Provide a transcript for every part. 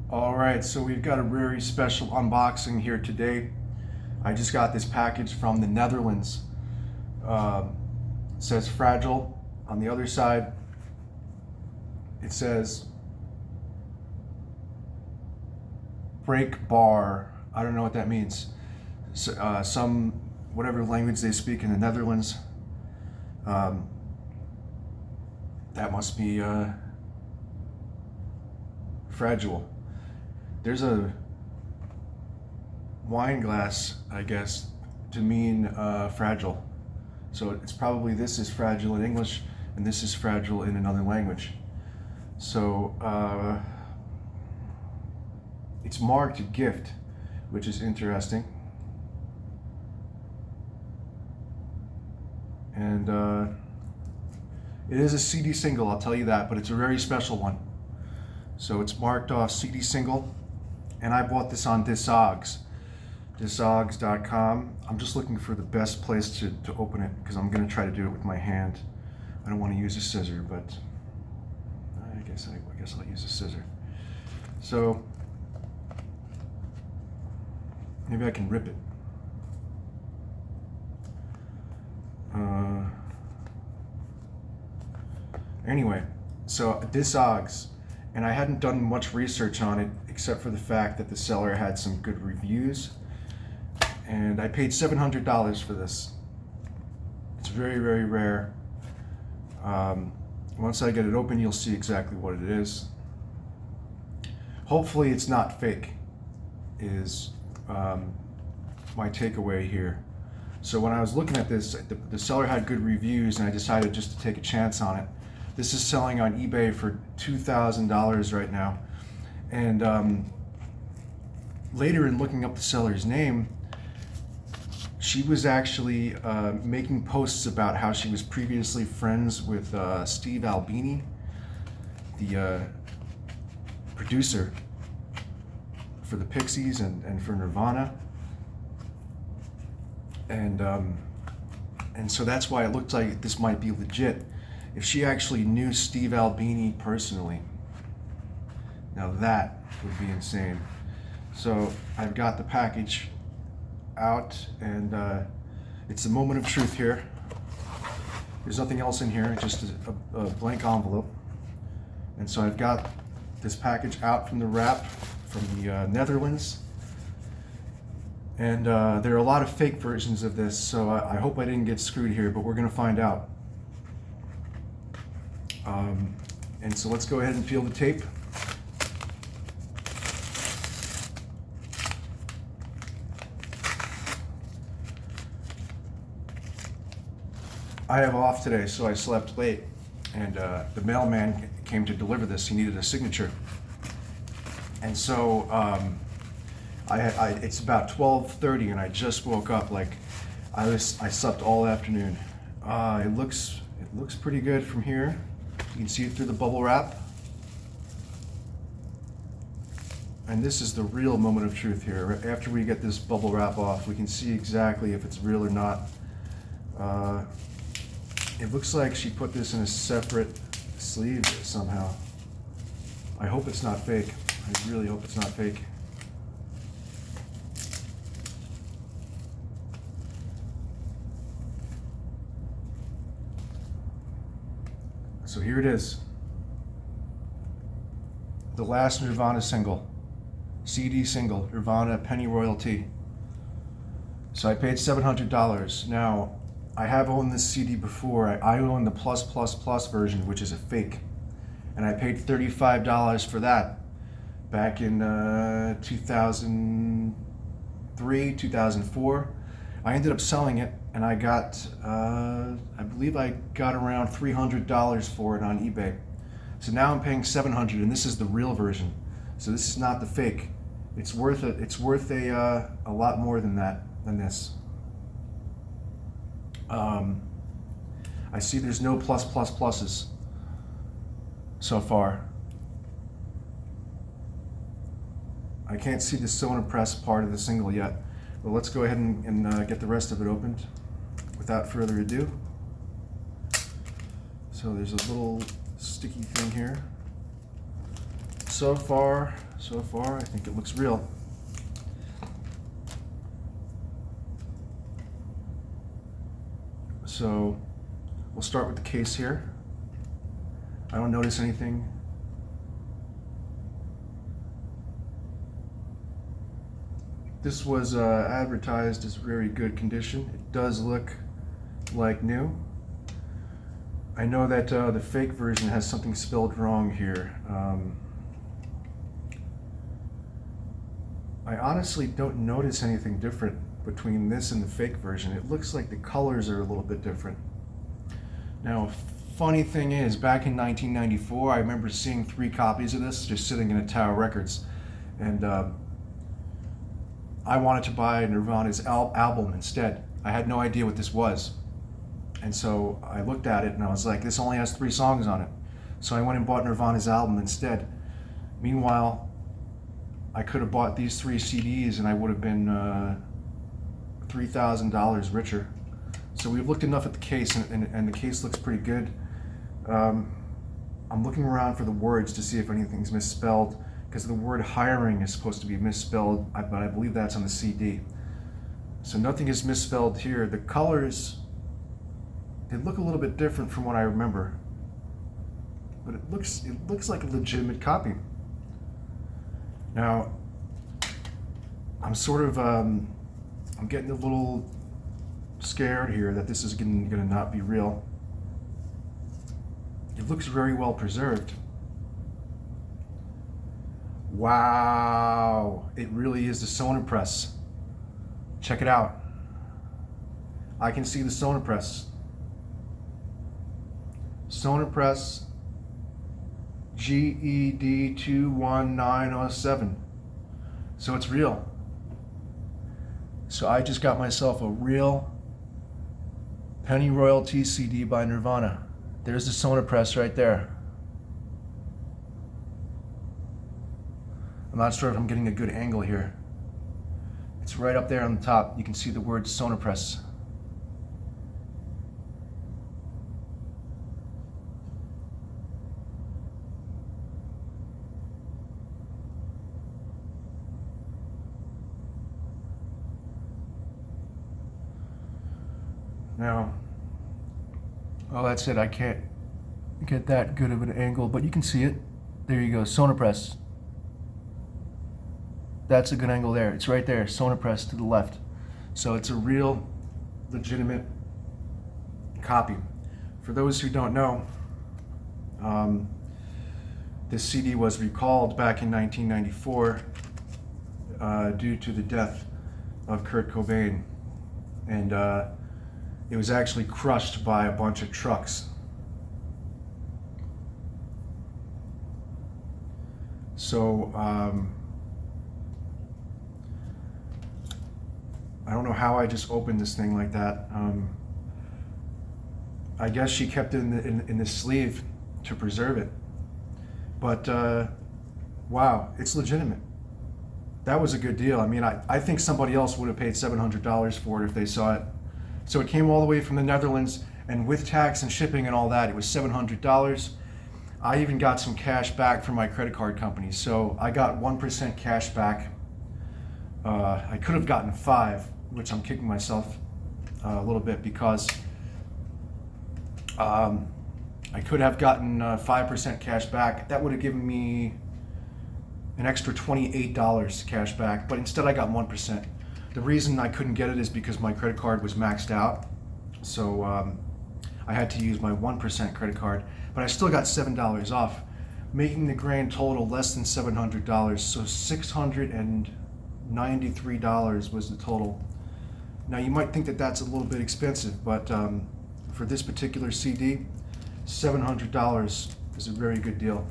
Alright, so we've got a very special unboxing here today. I just got this package from the Netherlands. It says fragile. On the other side, it says break bar. I don't know what that means. So, some, whatever language they speak in the Netherlands. That must be fragile. There's a wine glass, I guess, to mean fragile. So it's probably this is fragile in English and this is fragile in another language. So it's marked gift, which is interesting. And it is a CD single, I'll tell you that, but it's a very special one. So it's marked off CD single. And I bought this on Discogs.com. I'm just looking for the best place to open it because I'm going to try to do it with my hand. I don't want to use a scissor, but I guess I'll use a scissor. So maybe I can rip it. Anyway, so Discogs. And I hadn't done much research on it except for the fact that the seller had some good reviews. And I paid $700 for this. It's very, very rare. Once I get it open, you'll see exactly what it is. Hopefully it's not fake, is my takeaway here. So when I was looking at this, the seller had good reviews and I decided just to take a chance on it. This is selling on eBay for $2,000 right now. And later in looking up the seller's name, she was actually making posts about how she was previously friends with Steve Albini, the producer for the Pixies and for Nirvana. And so that's why it looked like this might be legit. If she actually knew Steve Albini personally, now that would be insane. So I've got the package out, and it's the moment of truth here. There's nothing else in here, just a blank envelope. And so I've got this package out from the wrap from the Netherlands. And there are a lot of fake versions of this, so I hope I didn't get screwed here, but we're going to find out. And so let's go ahead and peel the tape. I have off today, so I slept late, and the mailman came to deliver this. He needed a signature. And so it's about 12:30 and I just woke up. Like I slept all afternoon. It looks pretty good from here. You can see it through the bubble wrap. And this is the real moment of truth here. After we get this bubble wrap off, we can see exactly if it's real or not. It looks like she put this in a separate sleeve somehow. I hope it's not fake. I really hope it's not fake. So here it is. The last Nirvana single. CD single, Nirvana PENNYROYAL TEA. So I paid $700. Now, I have owned this CD before. I own the plus version, which is a fake. And I paid $35 for that back in 2003, 2004. I ended up selling it, and I got, I believe I got around $300 for it on eBay. So now I'm paying $700, and this is the real version. So this is not the fake. It's worth a lot more than this. I see there's no pluses so far. I can't see the SONOPRESS part of the single yet. But let's go ahead and get the rest of it opened without further ado. So there's a little sticky thing here. so far, I think it looks real. So we'll start with the case here. I don't notice anything. This was advertised as very good condition. It does look like new. I know that the fake version has something spelled wrong here. I honestly don't notice anything different between this and the fake version. It looks like the colors are a little bit different. Now, funny thing is, back in 1994, I remember seeing 3 copies of this just sitting in a Tower Records, and I wanted to buy Nirvana's album instead. I had no idea what this was. And so I looked at it and I was like, this only has 3 songs on it. So I went and bought Nirvana's album instead. Meanwhile, I could have bought these 3 CDs and I would have been $3,000 richer. So we've looked enough at the case, and the case looks pretty good. I'm looking around for the words to see if anything's misspelled, because the word hiring is supposed to be misspelled, but I believe that's on the CD. So nothing is misspelled here. The colors, they look a little bit different from what I remember, but it looks like a legitimate copy. Now, I'm sort of I'm getting a little scared here that this is going to not be real. It looks very well preserved. Wow, it really is the SONOPRESS. Check it out. I can see the SONOPRESS. SONOPRESS GED 21907. So it's real. So I just got myself a real Pennyroyal Tea CD by Nirvana. There's the SONOPRESS right there. I'm not sure if I'm getting a good angle here. It's right up there on the top. You can see the word SONOPRESS. Now, well, that's it. I can't get that good of an angle, but you can see it. There you go, SONOPRESS. That's a good angle there. It's right there, SONOPRESS to the left. So it's a real, legitimate copy. For those who don't know, this CD was recalled back in 1994 due to the death of Kurt Cobain. And it was actually crushed by a bunch of trucks. So I don't know how I just opened this thing like that. I guess she kept it in the sleeve to preserve it. But wow, it's legitimate. That was a good deal. I mean, I think somebody else would have paid $700 for it if they saw it. So it came all the way from the Netherlands, and with tax and shipping and all that, it was $700. I even got some cash back from my credit card company. So I got 1% cash back. I could have gotten 5%, which I'm kicking myself a little bit, because I could have gotten 5% cash back. That would have given me an extra $28 cash back, but instead I got 1%. The reason I couldn't get it is because my credit card was maxed out. So I had to use my 1% credit card, but I still got $7 off, making the grand total less than $700. So $693 was the total. Now you might think that that's a little bit expensive, but for this particular CD, $700 is a very good deal.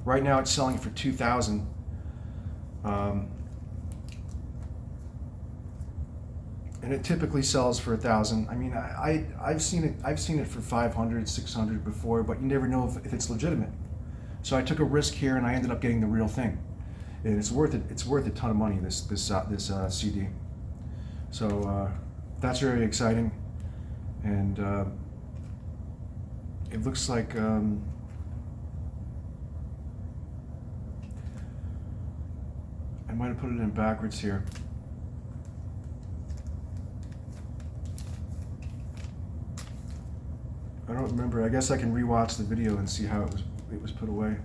Right now it's selling for $2,000. And it typically sells for $1,000. I mean, I've seen it for $500, $600 before, but you never know if it's legitimate. So I took a risk here, and I ended up getting the real thing, and it's worth it. It's worth a ton of money. This CD. So that's very exciting, and it looks like I might have put it in backwards here. I don't remember. I guess I can rewatch the video and see how it was put away.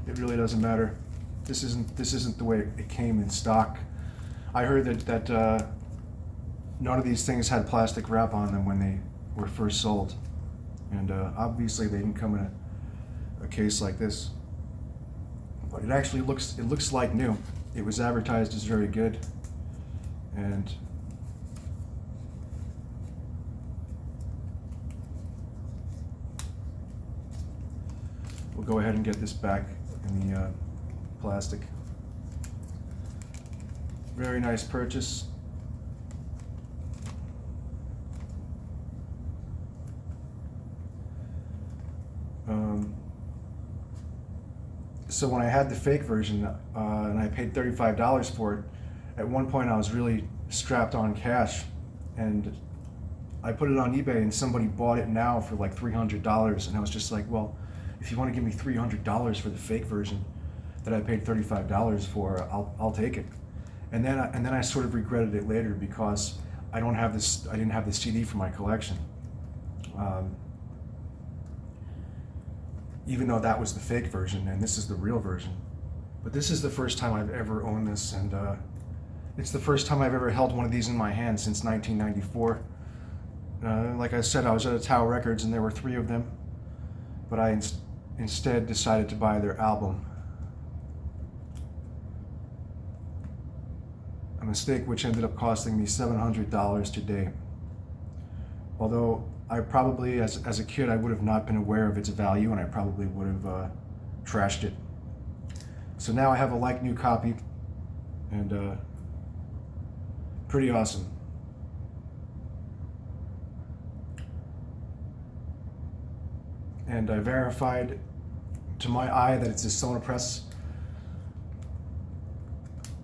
It really doesn't matter. This isn't the way it came in stock. I heard that none of these things had plastic wrap on them when they were first sold, and obviously they didn't come in a case like this. But it actually looks like new. It was advertised as very good, and we'll go ahead and get this back in the plastic. Very nice purchase. So when I had the fake version and I paid $35 for it, at one point I was really strapped on cash, and I put it on eBay and somebody bought it now for like $300, and I was just like, well, if you want to give me $300 for the fake version that I paid $35 for, I'll take it. And then I sort of regretted it later because I didn't have the CD for my collection. Even though that was the fake version and this is the real version. But this is the first time I've ever owned this, and it's the first time I've ever held one of these in my hand since 1994. Like I said, I was at a Tower Records and there were 3 of them, but I instead decided to buy their album. A mistake which ended up costing me $700 today. Although I probably, as a kid, I would have not been aware of its value, and I probably would have trashed it. So now I have a like new copy, and pretty awesome. And I verified to my eye that it's a SONOPRESS.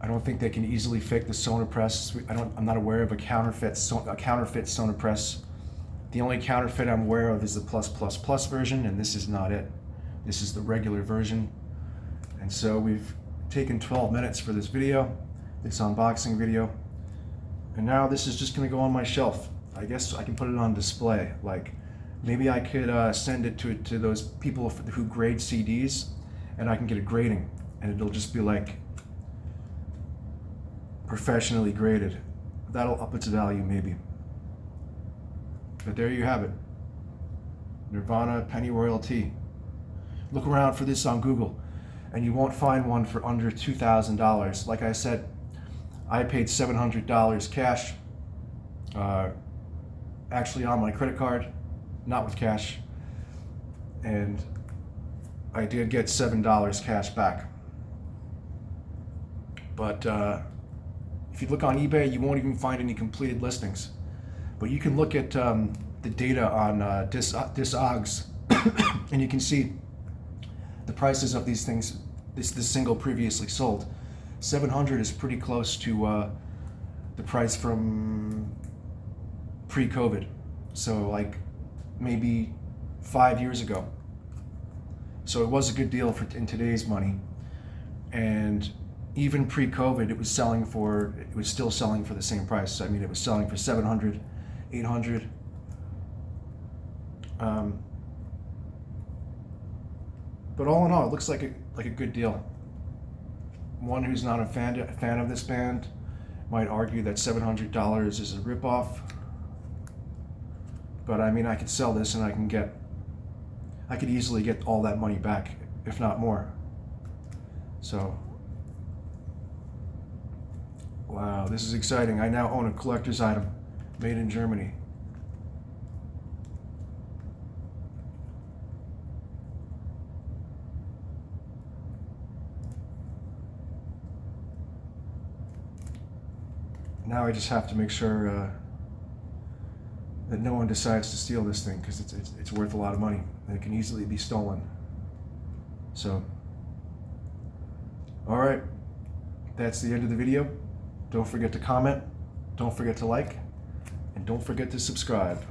I don't think they can easily fake the SONOPRESS. I'm not aware of a counterfeit SONOPRESS. The only counterfeit I'm aware of is the plus version, and this is not it. This is the regular version. And so we've taken 12 minutes for this video, this unboxing video. And now this is just gonna go on my shelf. I guess I can put it on display. Like, maybe I could send it to those people who grade CDs, and I can get a grading, and it'll just be like professionally graded. That'll up its value maybe. But there you have it. Nirvana Pennyroyal Tea. Look around for this on Google, and you won't find one for under $2,000. Like I said, I paid $700 cash, actually on my credit card, not with cash, and I did get $7 cash back. But if you look on eBay, you won't even find any completed listings. But you can look at the data on Discogs, and you can see the prices of these things. This single previously sold. $700 is pretty close to the price from pre-COVID. So like maybe 5 years ago. So it was a good deal in today's money. And even pre-COVID, it was still selling for the same price. I mean, it was selling for $700, $800. But all in all, it looks like a good deal. One who's not a fan of this band might argue that $700 is a ripoff. But I mean, I could sell this and I could easily get all that money back, if not more. So, wow, this is exciting. I now own a collector's item made in Germany. Now I just have to make sure that no one decides to steal this thing, because it's worth a lot of money and it can easily be stolen. So, all right, that's the end of the video. Don't forget to comment, don't forget to like, and don't forget to subscribe.